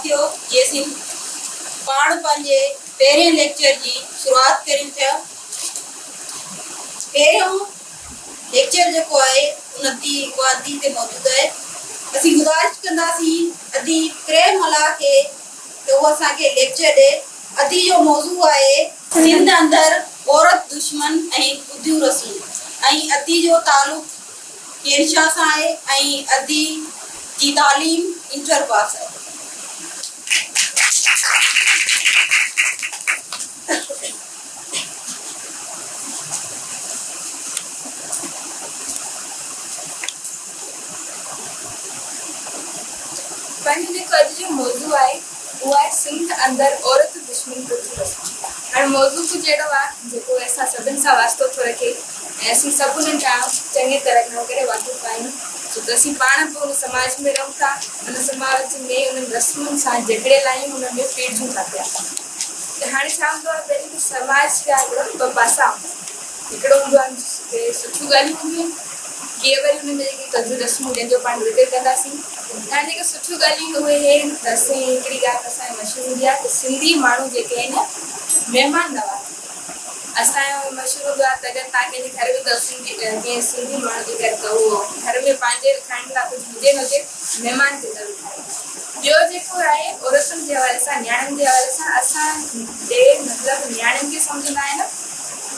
साथियों, ये पाण पंहिंजे पहिरें लेक्चर जी शुरुआत करियूं था। पहिरियों लेक्चर जेको आहे उन दी ते मौजूद आहे। असीं गुज़ारिश कंदासीं अदी प्रेम मला के तो वो असांखे लेक्चर ॾे। अदी जो मौज़ू आहे सिंध अंदर औरत दुश्मन ऐं ॿुधियूं रसूं ऐं अदी जो तालुक केरशा सां आहे ऐं अदी जी तालीम इंटर पास आहे। पंहिंजो जेको अॼु जो मौज़ू आहे उहो आहे सिंध अंदरि औरत दुश्मन ॿुधियूं रसूं। हाणे मौज़ू कुझु अहिड़ो आहे जेको असां सभिनि सां वास्तो थो रखे ऐं असीं सभु उन्हनि खां चङी तरह घणो करे वाक़ुफ़ु आहियूं, छो त असीं पाण बि उन समाज में रहूं था। उन समाज में उन्हनि रस्मुनि सां झगड़ियल आहियूं, उन में पीड़िजूं था पिया। त हाणे छा हूंदो आहे, पहिरीं त समाज जा हिकिड़ो ॿ पासा हिकिड़ो हूंदो आहे की सुठियूं ॻाल्हियूं हूंदियूं आहिनि, के वरी हुन में जेकी कजू रस्मूं जंहिंजो पाण ज़िक्र कंदासीं। हाणे जेके सुठियूं ॻाल्हियूं उहे आहिनि त असीं हिकिड़ी ॻाल्हि असांजी मशहूरु हूंदी आहे त सिंधी माण्हू जेके आहिनि महिमान नवाज़। असांजो मशहूरु हूंदो आहे त अगरि तव्हां कंहिंजे घर वेंदव सिंधी माण्हू जे घर, त उहो घर में पंहिंजे खाइण लाइ कुझु हुजे न हुजे, महिमान खे ज़रूरु ठाहे। ॿियो जेको आहे औरतुनि जे हवाले सां, न्याणियुनि जे हवाले सां, असां मतिलबु न्याणियुनि खे सम्झंदा आहिनि,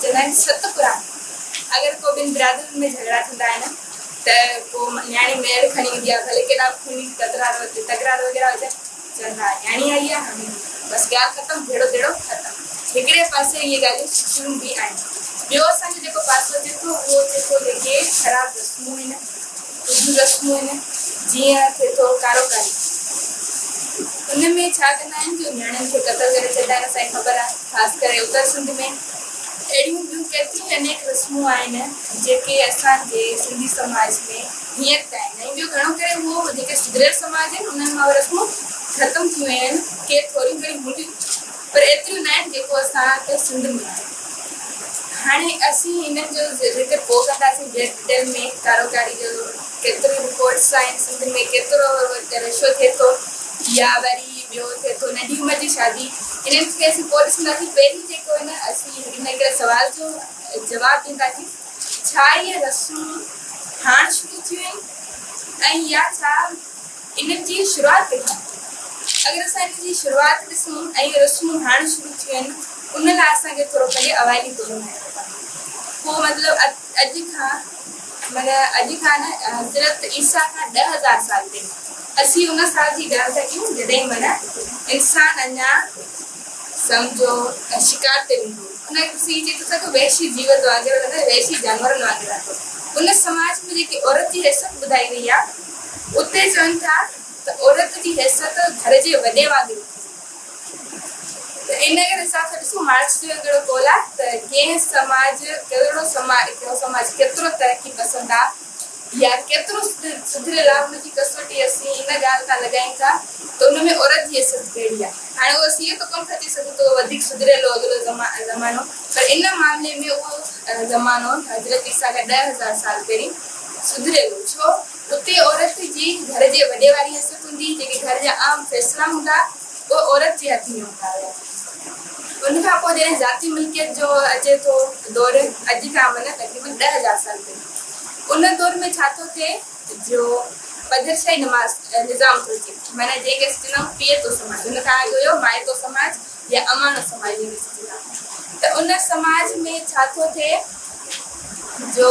चवंदा आहिनि सतपुरा। अगरि को ॿिनि बिरादरियुनि में झगड़ा थींदा आहिनि त पोइ न्याणी मेड़ खणी ईंदी आहे, भले केॾा खूनी तकरार वग़ैरह हुजे, चवंदा न्याणी आई आहे, हाणे बसि ॻाल्हि ख़तमु, भेड़ो भेड़ो ख़तमु। हिकिड़े पासे इहे ॻाल्हियूं सुठियूं बि आहिनि। ॿियो असांजो जेको पासो जेको उहो जेके ख़राबु रस्मूं आहिनि, ॿुधियूं रस्मूं आहिनि, जीअं थिए थो कारोकारी। उन में छा कंदा आहिनि जो न्याणियुनि खे क़तल करे छॾींदा आहिनि। असांखे ख़बर आहे ख़ासि करे उत्तर सिंध में अहिड़ियूं ॿियूं केतिरियूं अनेक रस्मूं आहिनि जेके असांजे सिंधी समाज में हीअं त आहिनि। ऐं ॿियो घणो करे उहो जेके सुधरियल समाज आहिनि उन्हनि मां रस्मूं ख़तमु थी वियूं आहिनि, के थोरियूं घणियूं हूंदियूं, पर एतिरियूं न आहिनि जेको असांखे सिंध में आहे। हाणे असीं हिननि जो ज़िक्र पोइ कंदासीं डिटेल में, कारोकारी जो केतिरियूं रिपोर्ट्स आहिनि सिंध में, केतिरो रशो थिए थो, या वरी ॿियो थिए थो नंढी उमिरि जी शादी। इन्हनि खे असीं पोइ ॾिसंदासीं। पहिरीं जेको आहे न, असीं हिन हिकिड़े सुवाल जो जवाबु ॾींदासीं, छा इहे रस्मूं हाणे शुरू थियूं आहिनि ऐं या छा इन्हनि जी शुरूआति कई। अगरि असां इन जी शुरूआति ॾिसूं ऐं रस्मूं हाणे शुरू थियूं आहिनि, उन लाइ असांखे थोरो पंहिंजे अवाइली तौरु पोइ मतिलबु अॼु खां न हज़रत ईसा खां 10,000 साल पहिरीं, असीं उन साल जी ॻाल्हि था कयूं जॾहिं माना इंसानु अञा सम्झो शिकार ते वेंदो, उन चई थो सघे वैशी जीवत वांगुरु, वैशी जानवरनि वांगुरु आहे। उन समाज में जेकी औरत जी हैसियत ॿुधाई वई आहे, उते चवनि था त औरत जी हैसियत घर जे वॾे वांगुरु। त इन करे हिसाब सां ॾिसूं, मार्क्स जो हिकिड़ो कॉल आहे त कहिड़ो समाज केतिरो तरक़ी पसंदि आहे या केतिरो सुधरियल आहे, हुनजी कसोटी असीं इन ॻाल्हि खां लॻायूं था त उन में औरत जी हैसियत कहिड़ी आहे। हाणे उहो असीं इहो त कोन था चई सघूं त उहो वधीक सुधरियल हो अॻिलो ज़मानो, पर इन मामले में उहो ज़मानो हज़रत ईसा खां 10,000 साल पहिरीं सुधरियल हो। छो? उते औरत जी घर जे वॾे वारी हैसियत हूंदी, जेके घर जा आम फ़ैसिला हूंदा उहो औरत जे हथ में हूंदा हुया। उन खां पोइ जॾहिं ज़ाती मिल्कियत जो अचे थो दौरु, अॼु खां माना तक़रीबन 10,000 साल पहिरीं, उन दौर में छा थो थिए जो पधरशाही निज़ाम थो अचे, माना जेके चवंदा पीएतो समाज, उन खां अॻु हुयो माइतो समाज या अमानो समाज जेके चवंदा। त उन समाज में छा थो थिए जो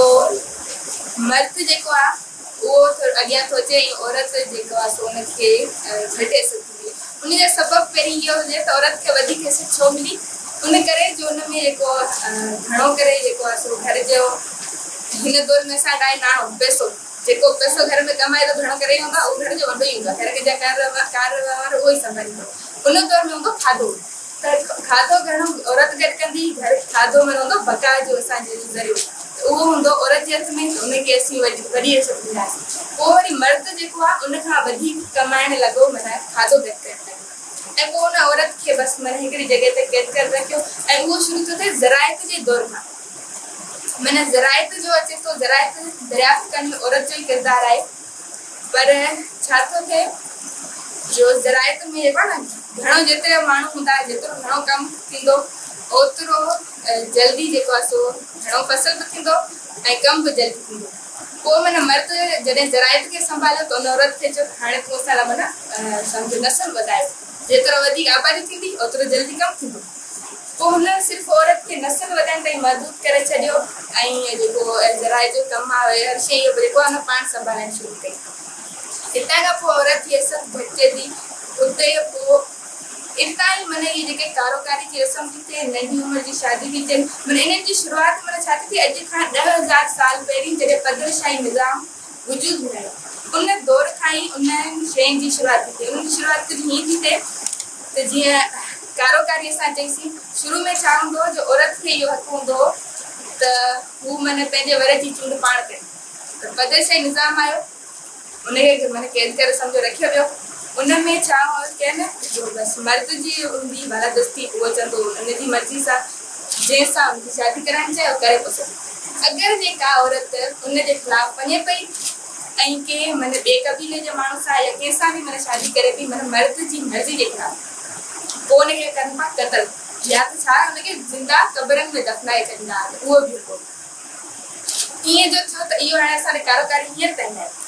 मर्द जेको आहे उहो थोरो अॻियां थो अचे ऐं औरत जेको आहे सो उनखे घटि हैसियत मिली। उन जो सबबु पहिरीं इहो हुजे त औरत खे वधीक हैसियत छो मिली, उन करे जो उन में जेको घणो करे जेको आहे सो घर जो हिन दौर में असां वटि आहे नाणो पैसो, जेको पैसो घर में कमाए थो घणो करे हूंदो आहे, उहो घर जो वॾो ई हूंदो आहे, घर जा कार उहो ई संभालींदो। उन दौर में हूंदो खाधो, त खाधो घणो औरत गॾु कंदी, घर खाधो में हूंदो बका जो असांजे ज़रियो, उहो हूंदो औरत जे हथ में, उनखे असीं वॾी हैसियत ॾींदासीं। पोइ वरी मर्द जेको आहे उन खां वधीक कमाइण लॻो, माना खाधो गॾु करणु लॻो, ऐं पोइ उन औरत खे बसि माना हिकिड़ी जॻह ते क़ैद करे रखियो। ऐं उहो शुरू थो थिए ज़रायत जे दौर खां, माना ज़रायत जो अचे थो, ज़रायत दरियाफ़्त करण में औरत जो ई किरदारु आहे। पर छा थो थिए जो ज़राइत में जेको आहे न घणो जेतिरा माण्हू हूंदा जेतिरो घणो कमु थींदो ओतिरो जल्दी जेको आहे सो घणो फसल बि थींदो ऐं कमु बि जल्दी थींदो। पोइ माना मर्द जॾहिं ज़राइत खे संभालियो त उन औरत खे चयो हाणे तूं असां लाइ माना सम्झो नसल वधायो, जेतिरो वधीक आबादी थींदी ओतिरो जल्दी कमु थींदो। पोइ हुन सिर्फ़ु औरत खे नसल वधाइण ताईं महदूद करे छॾियो ऐं जेको ज़राइत जो कमु आहे हर शइ जेको आहे न पाण संभालणु शुरू कई। हितां खां पोइ औरत जी असर भटिजे थी उते पोइ इतां ई माना इहे जेके कारोकारी जी रस्म थी थिए नंढी उमिरि जी शादी थी थिए माना इन्हनि जी शुरूआति माना छा थी थिए अॼु खां 10,000 साल पहिरीं जॾहिं पदरशाही निज़ाम वजूद में आयो उन दौर खां ई उन्हनि शयुनि जी शुरूआति थी थिए। उन जी शुरूआति हीअं थी थिए त जीअं कारोकारी असां चईसीं शुरू में छा हूंदो हो जो औरत खे इहो हक़ हूंदो हो त हू माना पंहिंजे वर जी चूंड पाण करे। त पदरशाही निज़ाम आयो उनखे माना क़ैद करे सम्झो रखियो वियो। उनमें छा हो के न जो बसि मर्द जी हूंदी बालादस्ती उहो चवंदो उनजी मर्ज़ी सां जंहिंसां उनजी शादी कराइणु चाहे करे थो सघे। अगरि जेका औरत उनजे ख़िलाफ़ वञे पई ऐं के माना ॿिए कबीले जे माण्हू सां या कंहिंसां बि माना शादी करे थी माना मर्द जी मर्ज़ी जे ख़िलाफ़ पोइ उनखे कनि था क़तल या त छा उनखे ज़िंदा क़बरनि में दफ़नाए छॾींदा उहो बि हुओ। ईअं जो थियो त इहो हाणे असांजे कारोकारी हींअर ताईं आहे।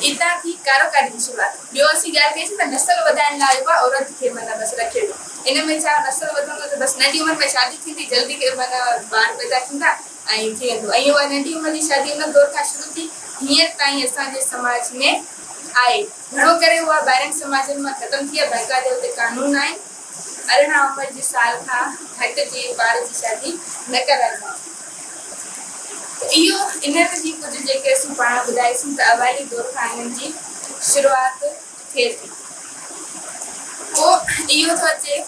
इतां थी कारोकारी जी शुरूआत। ॿियो असीं ॻाल्हि कईसीं त नसल वधाइण लाइ जेको आहे औरत खे माना बसि रखे वियो। इन में छा नसल वधंदो त बसि नंढी उमिरि में शादी थींदी जल्दी के माना ॿार पैदा थींदा ऐं थी वेंदो ऐं उहा नंढी उमिरि जी शादी उन दौर खां शुरू थी हींअर ताईं असांजे समाज में आहे। घणो करे उहा ॿाहिरनि समाजनि मां ख़तमु थी आहे। बाक़ाइदा हुते कानून आहिनि 18 उमिरि जे साल खां घटि जे ॿार जी शादी न कराइणी। इहो इन्हनि जी कुझु जेके असीं पाण ॿुधाईसीं त अवाइली दौर खां इन्हनि जी शुरूआति थिए थी। पोइ इहो थो अचे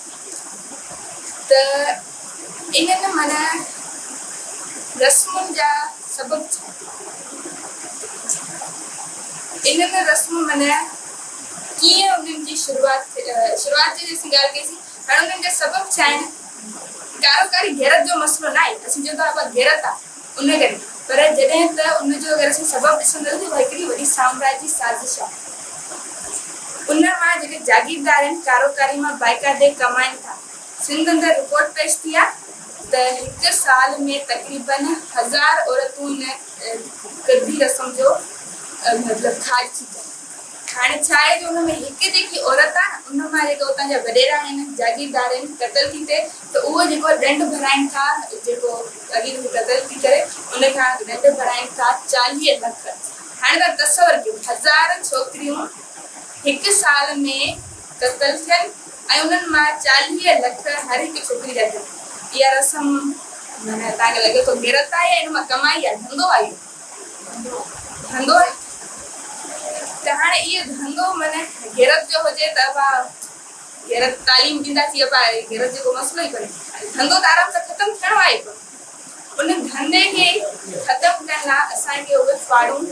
त इन्हनि माना रस्मुनि जा सबब छा इन्हनि रस्म माना कीअं उन्हनि जी शुरूआति जी असीं ॻाल्हि कईसीं। हाणे उन्हनि जा सबब छा आहिनि। कारोकारी गैरत जो मसइलो न आहे असीं चवंदा आहियूं गैरत आहे उन करे पर जॾहिं त उनजो अगरि असीं सबब ॾिसंदासीं उहा हिकिड़ी वॾी साम्राज्य साज़िश आहे। उन मां जेके जागीरदार आहिनि कारोकारी मां बाक़ाइदे कमाइनि था। सिंध अंदरि रिपोर्ट पेश थी आहे त हिकु साल में तक़रीबन 1000 औरतूं इन गद्दी रस्म जो मतिलबु ख़ारिज थी थियनि। हाणे छा आहे जो हुन में हिकु जेकी औरत आहे न उन मां जेके उतां जा वॾेरा आहिनि जागीरदार आहिनि क़तल थी थिए त उहो जेको ॾंढ भराइनि था जेको अॻे क़तल थी करे उन खां ॾंढ भराइनि था 40 लख। हाणे तव्हां तसवर कयो 1000 छोकिरियूं हिकु साल में क़तल थियनि ऐं उन्हनि मां 40 लख हर हिकु छोकिरी जा थियनि। इहा रस्म माना तव्हांखे लॻे थो गैरत आहे इन मां कमाई आहे धंधो आहे धंधो आहे त हाणे इहो धंधो माना गैरत जो हुजे त गैरत तालीम ॾींदासीं गैरत जेको मसइलो ई कोन्हे धंधो त आराम सां ख़तमु थियणो आहे। उन धंधे खे ख़तमु करण लाइ असांखे उहे फाड़ूं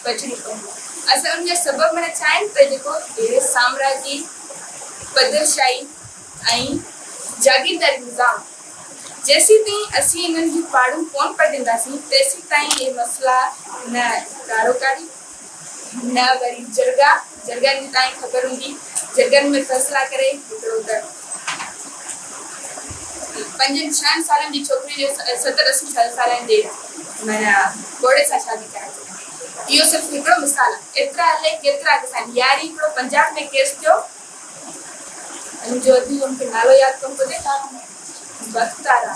बचणी पवंदियूं। असां उनजा सबब माना छा आहिनि त जेको साम्राज्य पदरशाही ऐं जागीरदारी निज़ाम जेसीं ताईं असीं इन्हनि जूं फाड़ूं कोन पढ़ंदासीं तेसीं ताईं इहे मसइला न कारोकारी न वरी जरगा जरगनि जी तव्हांखे ख़बर हूंदी जरगनि में फ़ैसिला करे हिकिड़ो त 5-6 सालनि जी छोकिरी जो 70-80 सालनि जे माना घोड़े सां शादी कराए। इहो सिर्फ़ु हिकिड़ो मिसाल आहे। एतिरा हले केतिरा किसान यारी हिकिड़ो पंजाब में केस थियो जो अॼु मूंखे नालो यादि कोन पियो बख़्तारा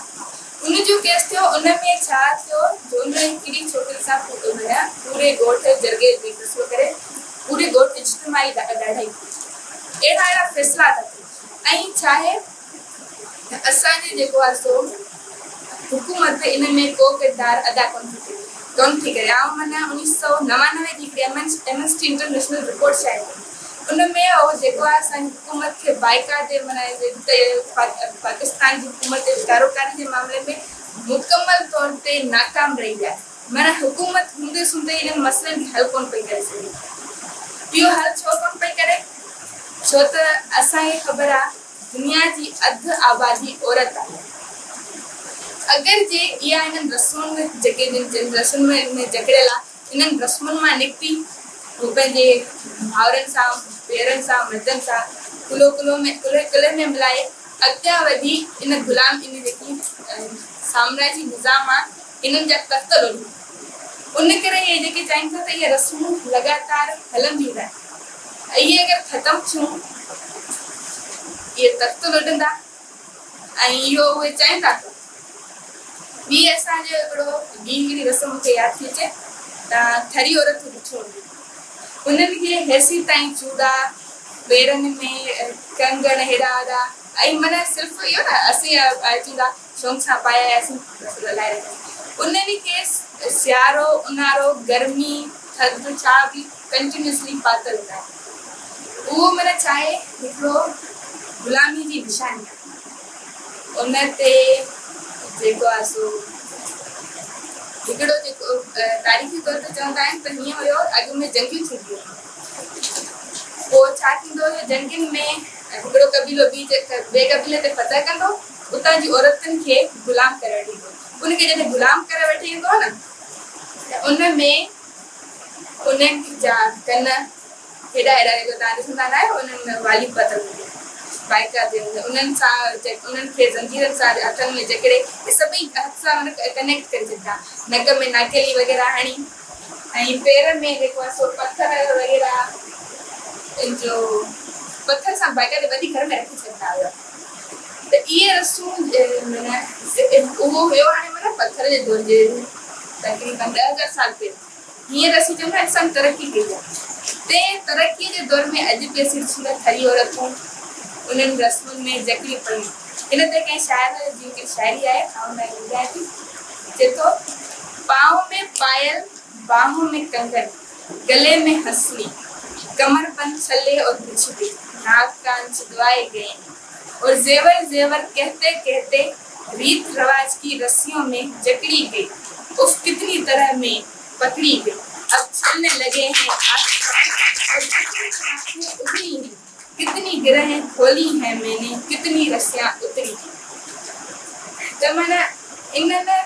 उनजो केस थियो। उन में छा थियो जो उन हिकिड़ी छोकिरी सां माना पूरे ॻोठ जरगे में फ़ैसिलो करे पूरे ॻोठ इज्तिमाही ॾाढाई अहिड़ा फ़ैसिला था थियनि। ऐं छा आहे असांजे जेको आहे सो हुकूमत इन में को किरदारु अदा कोन थी करे। ऐं माना 1999 जी हिकिड़ी एमनेस्टी इंटरनेशनल रिपोर्ट छा आहे उन में उहो जेको आहे असांजी हुकूमत खे बाइकाटे माना पाकिस्तान जी हुकूमत कारोकारी जे मामले में मुकमल तौर ते नाकाम रही आहे। माना हुकूमत हूंदे हूंदे इन्हनि मसइलनि खे हल कोन पई करे सघे। इहो हल छो कोन पई करे छो त असांखे ख़बर आहे दुनिया जी अधु आबादी औरत आहे। अगरि जे इहा इन्हनि रस्मुनि जेके रस्मुनि में जकड़ियल आहे इन्हनि रस्मुनि मां निकिती हू पंहिंजे भाउरनि सां भेनरुनि सां मर्दनि सां कुल्हे में मिलाए अॻियां वधी इन ग़ुलाम इन जेकी साम्राज्य निज़ाम आहे इन्हनि जा तख़्त लुॾी। उन करे इहे जेके चाहिनि था त इहे रस्मूं लगातार हलंदियूं रहनि। इहे अगरि ख़तमु थियूं इहे तख़्त लुॾंदा ऐं इहो उहे चाहिनि था। ॿी असांजो हिकिड़ी रस्म मूंखे यादि थी अचे त थरी औरतूं ॾिठियूं हूंदियूं। उन्हनि खे हेसी ताईं चूड़ा पेरनि में कंगण हेॾा हेॾा ऐं माना सिर्फ़ु इहो न असीं चूड़ा शौक़ सां पाया आयासीं लाइ उन्हनि खे सियारो ऊन्हारो गर्मी थधि छा बि कंटिन्यूसली पातल हूंदा आहिनि। उहो माना छा आहे हिकिड़ो ग़ुलामी जी निशानी आहे। उन ते जेको आहे सो हिकिड़ो जेको तारीख़ी तौर ते चवंदा आहिनि त हीअं हुयो अॻु में जंगियूं थींदियूं पोइ छा थींदो हुयो जंगियुनि में हिकिड़ो कबीलो ॿिए कबीले ते फतह कंदो उतां जी औरतुनि खे ग़ुलाम करे वठी ईंदो। उनखे जॾहिं ग़ुलाम करे वठी ईंदो न त उन में उन्हनि जा कन हेॾा हेॾा जेको तव्हां ॾिसंदा न आहियो उन्हनि में वाली पातल हूंदी बाइका ते उन्हनि सां उन्हनि खे ज़ंजीरनि सां हथनि में जकड़े इहे सभई हथ सां कनेक्ट करे छॾंदा। नक में नाकेली वग़ैरह हणी ऐं पेर में जेको आहे सो पथर वग़ैरह जो पथर सां बाइका ते वधी घर में रखी छॾंदा हुया। त इहे रसूं माना उहो हुयो हाणे माना पथर जे दौर जे तक़रीबन 10,000 साल पहिरियों हीअं रसूं चवंदा आहिनि असां तरक़ी कई आहे। ते तरक़ीअ जे दौर में अॼु बि सिलसिला थरी औरतूं उन्हनि रस्मुनि में जकड़ी पयूं। इन ते कंहिं शाइर जी हिकिड़ी शाइरी आहे ऐं ॿुधायां थी चए थो पाँव में पायल बाहों में कंगन गले में हंसली कमर बंद छल्ले और बिछड़ी नाक कान छिदवाए गए और जेवर जेवर कहते कहते रीत रवाज की रस्सियों में जकड़ी गई। उफ कितनी तरह में पकड़ी गई अब छलने लगे हैं उतरी हैं कितनी गिरहें खोली हैं मैंने कितनी रस्सियां उतरी। तो माना इन्हनि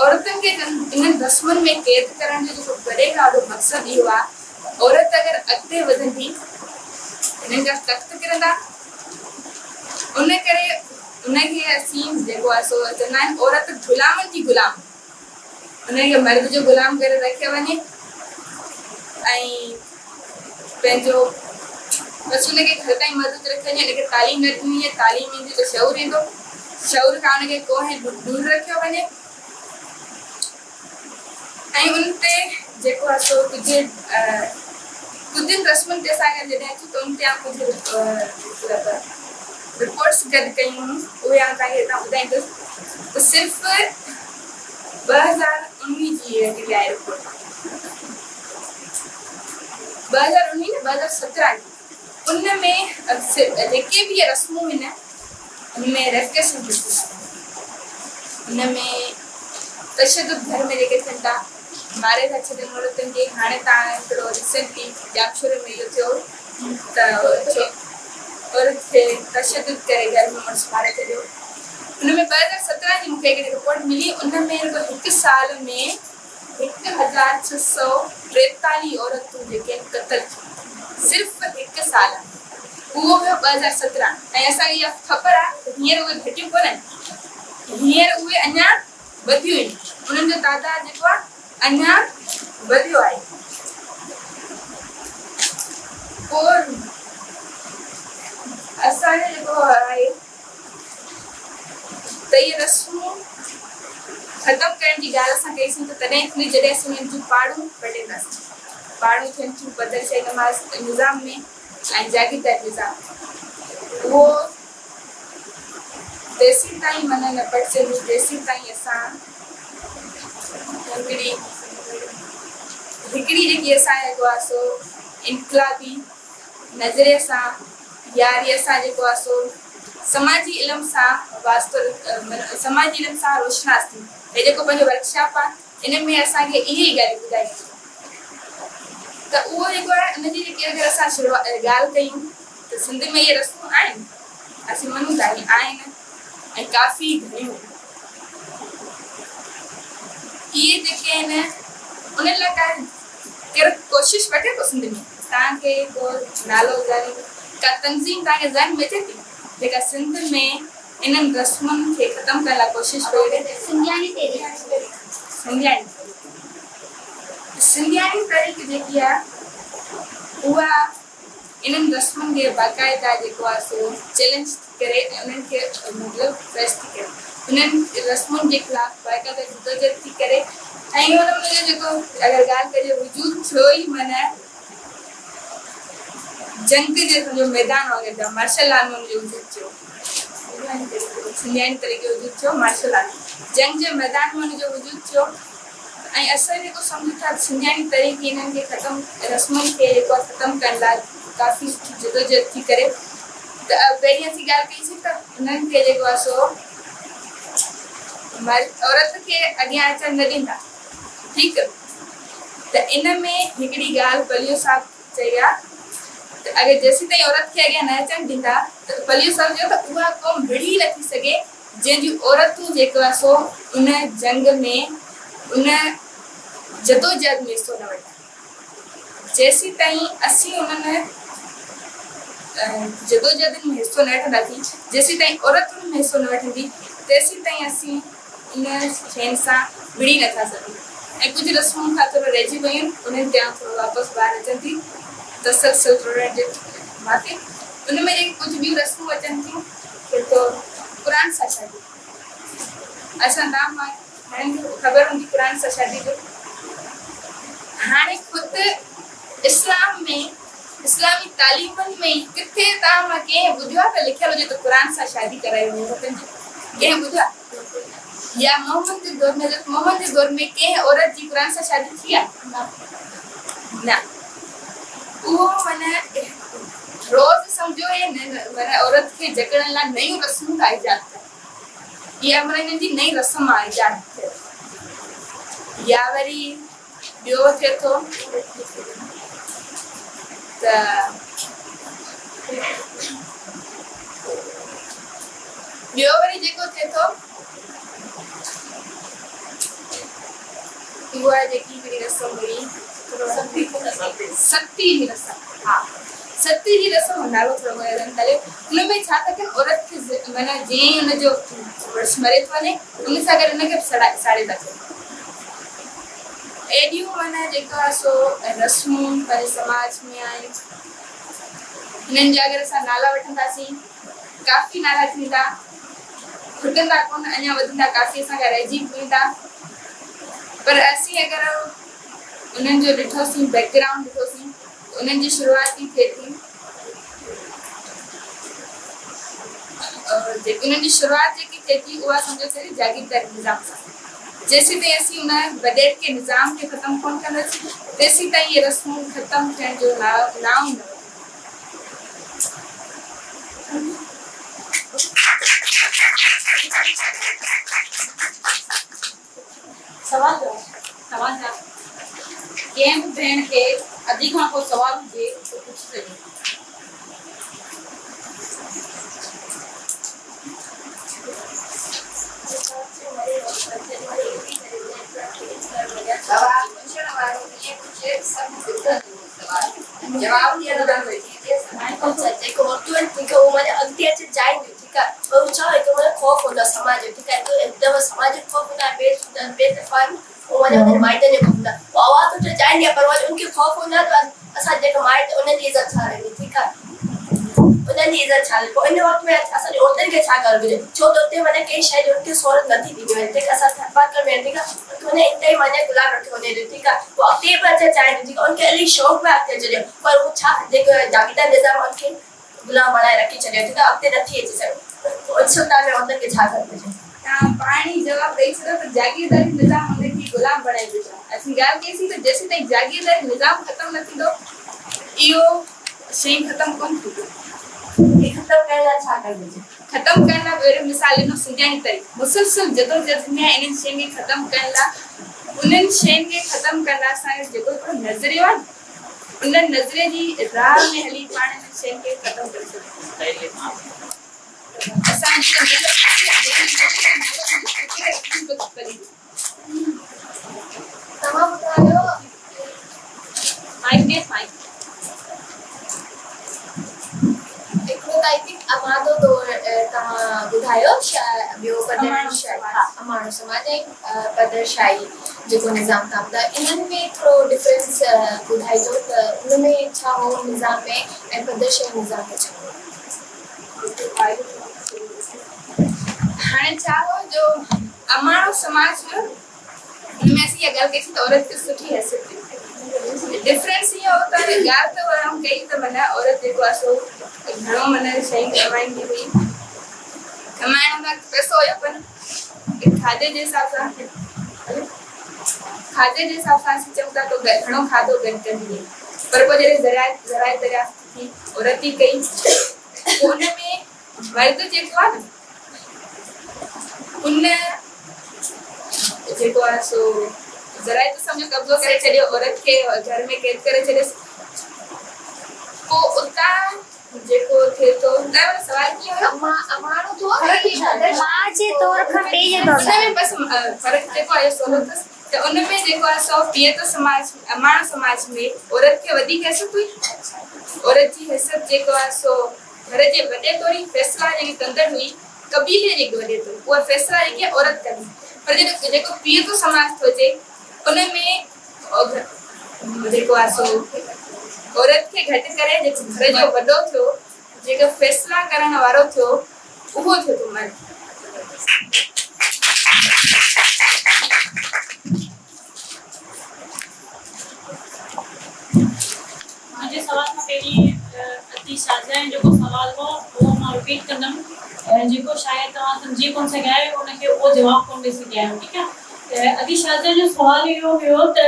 औरतुनि खे इन्हनि रस्मुनि में क़ैद करण जो जेको वॾे खां वॾो मक़सदु इहो आहे औरत अगरि अॻिते वधंदी इन्हनि जा तख़्त किरंदा। उन करे उनखे असीं जेको आहे सो चवंदा आहिनि औरत ग़ुलामनि जी ग़ुलाम उनखे मर्द जो ग़ुलाम करे रखियो वञे ऐं पंहिंजो बसि उनखे घर ताईं मदद रखियो वञे। उनखे तालीम न ॾिनी आहे तालीम ईंदी त शऊर ईंदो शऊर खां उनखे कोहे दूर रखियो वञे ऐं उन ते जेको आहे सो कुझु रस्मुनि ते असां जॾहिं अचूं त उन ते कुझु रिपोर्ट्स गॾु कयूं उहे तव्हांखे हितां ॿुधाईंदुसि त सिर्फ़ु 2019 जी हिकिड़ी आहे रिपोर्ट 2019 न 2017 जी उन में जेके बि इहे रस्मूं आहिनि उनमें रेप्रेशन उनमें तशदुद घर में जेके थियनि था मारे था छॾनि औरतुनि खे। हाणे तव्हां हिकिड़ो रिसेंटली जामशोर में इहो थियो त औरत खे तशदुद करे घर में मुड़ुसु मारे छॾियो। उनमें 2017 जी मूंखे हिकिड़ी रिपोर्ट मिली उनमें हिकु साल में 1,643 औरतूं जेके क़तल थियूं सिर्फ़ु हिकु साल उहो हुयो 2017 ऐं असांखे इहा ख़बर आहे हींअर उहे घटियूं कोन्हनि हींअर उहे अञा वधियूं आहिनि उन्हनि जो तादाद जेको आहे अञा वधियो आहे। पोइ असांजो जेको आहे त इहे रस्मूं ख़तमु करण जी ॻाल्हि असां कईसीं त तॾहिं थी जॾहिं असीं हिननि जूं पाड़ूं कढंदासीं। पाड़ूं थियनि थियूं बदरशाही नमाज़ निज़ाम में ऐं जागीरदार निज़ाम उहो तेसीं ताईं माना न पढ़जंदी तेसीं ताईं असां हिकिड़ी जेकी असां जेको आहे सो इनक़लाबी नज़रिए सां यारीअ सां जेको आहे सो समाजी इल्म सां वास्तो समाजी इल्म सां रोशनास थी। हे जेको पंहिंजो वर्कशॉप आहे इन में असांखे इहे ई ॻाल्हियूं ॿुधायूं त उहो जेको आहे उनजी जेकी अगरि असां ॻाल्हि कयूं त सिंध में इहे रस्मूं आहिनि असीं मञूं था इहे आहिनि ऐं काफ़ी घणियूं इहे जेके आहिनि उन्हनि लाइ केर कोशिश वठे तो सिंध में ताके को नालो जाने का तंजीम ताके जहन में थे जेका सिंध में इनन रस्मन के खत्म करने की कोशिश करे सिंधियानी तरीक़े जेकी आहे उहा इन्हनि रस्मनि खे बाक़ाइदा जेको आहे सो चैलेंज करे उन्हनि खे मतिलबु फेस थी करे उन्हनि रस्मुनि जे ख़िलाफ़ बाक़ाइदा जदोजहद थी करे ऐं हुन में जेको अगरि ॻाल्हि कजे वजूद थियो ई माना जंग जे जो मैदान वग़ैरह मार्शल आर्ट में जो वजूद थियो सिंधियानी तरीक़े वजूद थियो मार्शल आर्ट जंग जे मैदान में जो वजूद थियो ऐं असां जेको सम्झूं था सिंधियानी तरीक़े इन्हनि खे ख़तमु रस्मुनि खे जेको आहे ख़तमु करण लाइ काफ़ी जदोजहद थी करे त पहिरीं असीं ॻाल्हि कईसीं त उन्हनि खे जेको आहे सो औरत खे अॻियां अचणु न ॾींदा ठीकु त इन में हिकिड़ी ॻाल्हि बलियो साहब चई आहे त अगरि जेसीं ताईं औरत खे अॻियां न अचणु ॾींदा त बलियो साहब चयो त उहा क़ौम विढ़ी न थी सघे जंहिंजूं औरतूं जेको आहे सो उन जंग में उन जदोजहद में हिसो न वठनि जेसीं ताईं असीं उन्हनि जदोजहद में हिसो न वठंदासीं जेसीं ताईं औरत उन में हिसो न वठंदी तेसीं ताईं असीं इन शयुनि सां विढ़ी नथा सघूं ऐं कुझु रस्मूं खां थोरो रहिजी वियूं आहिनि उन्हनि ते थोरो वापसि ॿाहिरि अचनि थी तसलसल थोरो माथे उन में जेके कुझु ॿियूं रस्मूं अचनि थियूं त क़ुरान सां शादी असां नाम हाणे ख़बर हूंदी क़ुरान सां शादी जो हाणे ख़ुदि इस्लाम में इस्लामी तालीमनि में किथे तव्हां मां कंहिं ॿुधियो आहे त लिखियलु हुजे त क़ुरान सां शादी कराई वञे कंहिं ॿुधो आहे या मोहम्मद जे दौर में हज़रत मोहम्मद जे दौर में कंहिं औरत जी क़ुरान सां शादी थी आहे न उहो माना रोज़ सम्झो हे माना औरत खे जकड़ण लाइ नयूं रस्मूं था ईजाद कनि इहा माना हिननि जी नई रस्म आहे ईजाद थियल या वरी ॿियो थिए थो त ॿियो वरी जेको थिए थो उहा जेकी हिकिड़ी रस्म हुई सती जी रस्म हा सती जी रस्म नालो थोरो हुन में छा था कनि औरत खे माना जीअं ई हुनजो मरे थो वञे उन सां गॾु हुनखे साड़े था कनि एॾियूं माना जेका आहे सो रस्मूं पंहिंजे समाज में आहिनि हिननि जा अगरि असां नाला वठंदासीं काफ़ी नाला थींदा खुटंदा कोन अञा वधंदा काफ़ी असांखां रहिजी वेंदा पर असीं अगरि उन्हनि जो ॾिठोसीं बैकग्राउंड ॾिठोसीं उन्हनि जी शुरूआत ई थिए थी उन्हनि जी शुरूआत जेकी थिए थी उहा सम्झो थिए थी जागीरदारी निज़ाम सां जेसीं ताईं असीं उन वॾेर के निज़ाम खे ख़तमु कोन कंदासीं तेसीं ताईं इहे रस्मूं ख़तमु थियण जो नाम न सवाल कंहिं बि भेण खे अॼु खां को सवाल हुजे त पुछी सघे जवाब ॾियण लाइ जेको वक़्तु आहे ठीकु आहे उहो माने अॻिते अची जाइ ॾियो ठीकु आहे पर हू छा हिकु माने ख़ौफ़ हूंदो आहे समाज जो ठीकु आहे हिकदमि समाज जो ख़ौफ़ हूंदो आहे बेतफ़ा उहो माने हुनजे माइटनि जो हूंदो आहे उहो आवाज़ तो चाहींदी आहे पर वरी उनखे ख़ौफ़ हूंदो आहे त असां जेके माइट उन्हनि जी इज़त छा रहंदी ठीकु आहे उन्हनि जी इज़त छा रहंदी पोइ इन वक़्त में असांजी औरतुनि खे छा करणु घुरिजे छो त उते माने कंहिं शइ जी उनखे सहूलियत नथी ॾिनी वञे ठीकु आहे असां थपा करे वेंदा ठीकु आहे उन इंते ई माने गुलाम रखी वञे ठीकु आहे पोइ अॻिते बि अचे चाहे ठीकु आहे उनखे इलाही शौक़ु में अॻिते छॾियो पर उहो छा जेको जागीरदार निज़ाम उनखे गुलाम बणाए रखी छॾियो ठीकु आहे अॻिते नथी अची सघे उत्सुकता में औरतुनि खे छा करणु घुरिजे तव्हां पाणी जवाब ॾेई छॾियो त जागीरदारी निज़ाम हुनखे गुलाम बणाए विझो असीं ॻाल्हि कईसीं त जेसीं ताईं जागीरदारी निज़ाम ख़तमु न थींदो इहो शइ ख़तमु कोन थींदी ख़तमु करण लाइ छा करणु घुरिजे ख़तमु करण लाइ पहिरियों मिसाल ॾिनो सिंधियानी तरीक़ो मुसलसल जदोजहद में इन्हनि शयुनि खे ख़तमु करण लाइ उन्हनि शयुनि खे ख़तमु करण लाइ असांजो जेको हिकिड़ो नज़रियो आहे उन नज़रिये जी राह में हली पाण हिन शयुनि खे ख़तमु करे सघूं तव्हां ॿुधायो आई थिंक अमादो तो तव्हां ॿुधायो ॿियो पदरशाही, हा अमाणो समाज ऐं पदरशाही जेको निज़ाम था ॿुधायो, इन्हनि में थोरो डिफरेंस ॿुधाइजो त उन में छा हो निज़ाम में ऐं पदरशाही निज़ाम में छा हो। हाणे छा हो जो अमाणो समाज में असीं इहा ॻाल्हि कईसीं त औरत खे सुठी हैसियत ॾिनी। डिफरेंस इहो हो त ॻाल्हि त आऊं कई त माना औरत जेको आहे सो घणो माना शयूं कमाईंदी हुई, कमाइण लाइ पैसो हुयो पर खाधे जे हिसाब सां असीं चऊं था तो घणो खाधो घटि कंदी हुई, पर पोइ जॾहिं ज़राए दरियाफ़्त थी औरत ई कई, पोइ उन में मर्द जेको आहे न उन जेको आहे सो ज़राए तो सम्झो कब्ज़ो करे छॾियो, औरत खे घर में कैद करे छॾियसि। पोइ उतां जेको थिए थो तव्हां सवाल कीअं हुयो अमाणो तो मां जे तौर खां ॿिए जे तौर उन में बसि फ़र्क़ु जेको आहे सो अथसि त उन में जेको आहे सो पीअत समाज अमाणो समाज में औरत खे वधीक हैसियत हुई। औरत जी हैसियत जेको आहे सो घर जे वॾे तौर फैसला जेके कंदड़ हुई, कबीले जे वॾे तौर उहा फैसला जेके औरत कंदी, पर जेको पीअत समाज थो अचे उन में जेको आहे सो औरत खे घटि करे जेको घर जो वॾो थियो, जेको फैसला करण वारो थियो, उहो थियो थो मर्द। मुंहिंजे सवाल खां पहिरीं अती शाज़ा जेको सवाल हो उहो मां रिपीट कंदमि, जेको शायदि तव्हां सम्झी कोन सघिया आहियो उनखे उहो जवाबु कोन ॾेई सघिया आहियो, ठीकु आहे। अती शाज़ा जो सुवाल इहो हुयो त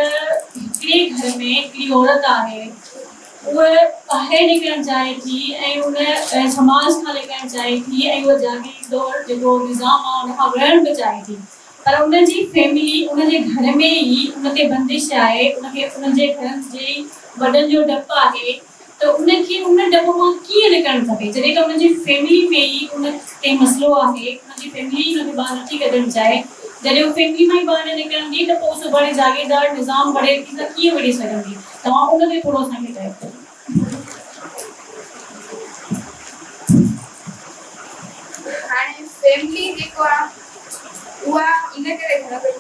हिकिड़े घर में हिकिड़ी औरत आहे, उहा ॿाहिरि निकिरणु चाहे थी ऐं उन समाज खां निकिरणु चाहे थी ऐं उहा जागीर दौर जेको निज़ाम आहे उन खां विढ़णु बि चाहे थी, पर उनजी फैमिली उनजे घर में ई उनते बंदिश आहे, उनखे उनजे घर जे वॾनि जो डपु आहे, त उनखे उन डप मां कीअं निकिरणु खपे जॾहिं त उनजी फैमिली में ई उन ते मसइलो आहे, उनजी फैमिली उनखे ॿाहिरि नथी कढणु चाहे, जॾहिं उहा फैमिली मां ई ॿाहिरि निकिरंदी त पोइ सुभाणे जागीरदार निज़ाम बढ़े थी त कीअं विढ़ी सघंदी, तव्हां उन ते थोरो असांखे चयो। हाणे फैमिली जेको आहे उहा इन करे घणो करे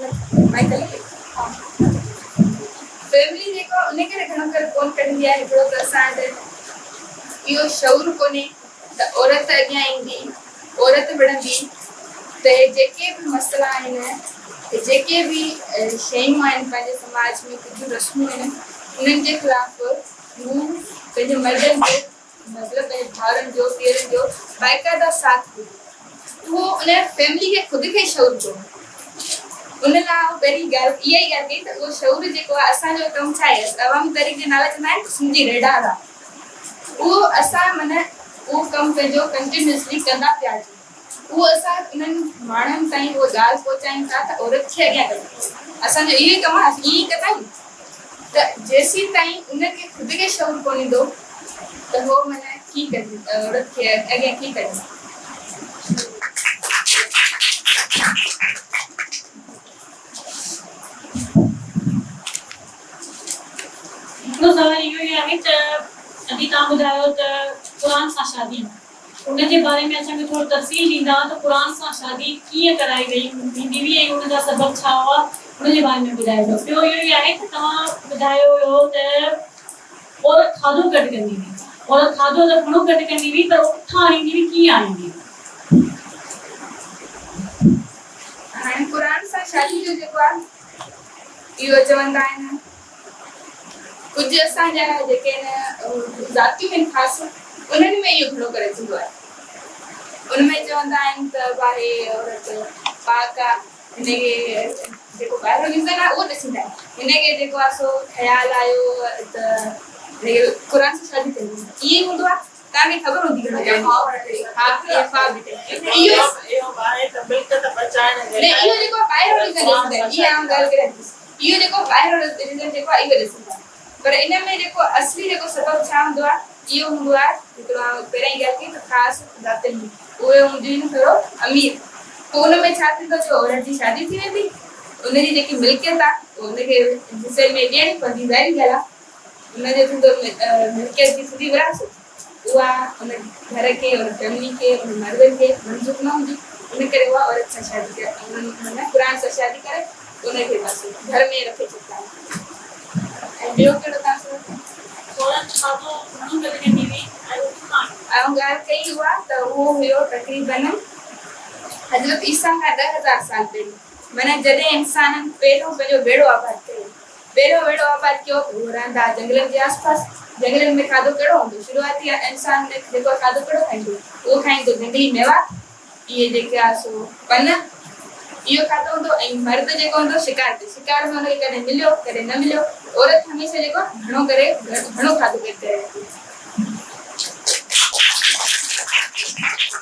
फैमिली जेको उन करे घणो करे कोन कढंदी आहे, हिकिड़ो त असां वटि इहो शऊर कोन्हे त औरत अॻियां ईंदी, औरत विढ़ंदी त जेके बि मसइला आहिनि, जेके बि शयूं आहिनि पंहिंजे समाज में, कुझु रस्मूं आहिनि, उन्हनि जे ख़िलाफ़ हू पंहिंजे मर्दनि जो मतिलबु पंहिंजे भाउरनि जो पीअरनि जो बाक़ाइदा साथ ॾियो। उहो उन फैमिली खे ख़ुदि खे शऊर कोन्हे, उन लाइ पहिरीं ॻाल्हि इहा ई ॻाल्हि कई त उहो शऊर जेको आहे असांजो कमु छा आहे, अवामी तारीख़ जे नाले चवंदा आहिनि सिंधी रेडार आहे, उहो असां माना उहो कमु पंहिंजो कंटिन्यूसली कंदा पिया अचूं, उहो असां उन्हनि माण्हुनि ताईं उहा ॻाल्हि पहुचायूं था त औरत खे अॻियां कयूं, असांजो इहो ई कमु आहे, असीं ईअं ई कंदा आहियूं त जेसीं ताईं उनखे ख़ुदि खे शऊर कोन ईंदो त उहो माना कीअं कंदी औरत खे अॻियां कीअं कंदी। हिकिड़ो सवाल इहो ई आहे त अॼु तव्हां ॿुधायो त क़ुरान सां शादी, उनजे बारे में असांखे थोरो तफ़सील ॾींदा त क़ुरान सां शादी कीअं कराई वई वेंदी हुई ऐं उनजा सबब छा हुआ, उनजे बारे में ॿुधाइजो। ॿियो इहो ई आहे त तव्हां ॿुधायो हुयो त औरत खाधो घटि कंदी हुई, औरत खाधो त घणो घटि कंदी हुई पर उथां आणींदी हुई, कीअं आणींदी हुई। हाणे क़ुरान सां शादी जो जेको आहे इहो चवंदा आहिनि, कुझु असांजा जेके आहिनि ज़ातियूं आहिनि ख़ासि, उन्हनि में इहो घणो करे थींदो आहे, उनमें चवंदा आहिनि त भाई औरत पाक आहे, हिनखे जेको ॿाहिरो रीज़न आहे उहो ॾिसंदा आहिनि, हिनखे जेको आहे सो ख़्यालु आयो त हिनखे क़ुरान सां शादी कंदी, ईअं हूंदो आहे, तव्हांखे ख़बर हूंदी घणो इहो जेको ॿाहिरो रीज़न ॾिसंदा आहिनि, इहा आउं ॻाल्हि करे इहो जेको ॿाहिरो रीज़न जेको आहे इहो ॾिसंदा आहिनि, पर इन में जेको असली जेको सबब छा हूंदो आहे, इहो हूंदो आहे हिकिड़ो पहिरीं ॻाल्हि कई त ख़ासि ज़ातियुनि में उहे हूंदियूं आहिनि थोरो अमीर, पोइ हुन में छा थींदो, जो औरत जी शादी थी वेंदी, उनजी जेकी मिल्कियत आहे उनखे हिसे में ॾियणी पवंदी, ज़ाहिरी ॻाल्हि आहे, उनजो थींदो मिल्कियत जी थींदी विरासत, उहा उन घर खे उन फैमिली खे उन मर्द खे मंज़ूर न हूंदी उन करे उहा औरत सां शादी करे उन क़ुरान सां शादी करे उनखे बसि घर में रखे छॾंदा आहिनि। ऐं ॿियो कहिड़ो तव्हां चओ औरत खाधो घणो करे कंदी हुई ऐं रोटी कान। ऐं ॻाल्हि कई हुआ त उहो हुयो तक़रीबन हज़रत ईसा खां 10,000 साल पहिरीं माना जॾहिं इंसाननि पहिरियों पंहिंजो बेड़ो आबाद कयो पहिरियों बेड़ो आबाद कयो त उहो रहंदा हुआ जंगलनि जे आसपासि जंगलनि में खाधो कहिड़ो हूंदो शुरूआती इंसान जेको खाधो कहिड़ो खाईंदो उहो खाईंदो जंगली मेवा इहे जेके आहे सो पन इहो खाधो हूंदो ऐं मर्द जेको हूंदो शिकार ते शिकार में हुनखे कॾहिं मिलियो कॾहिं न मिलियो औरत हमेशह जेको घणो करे घणो खाधो करे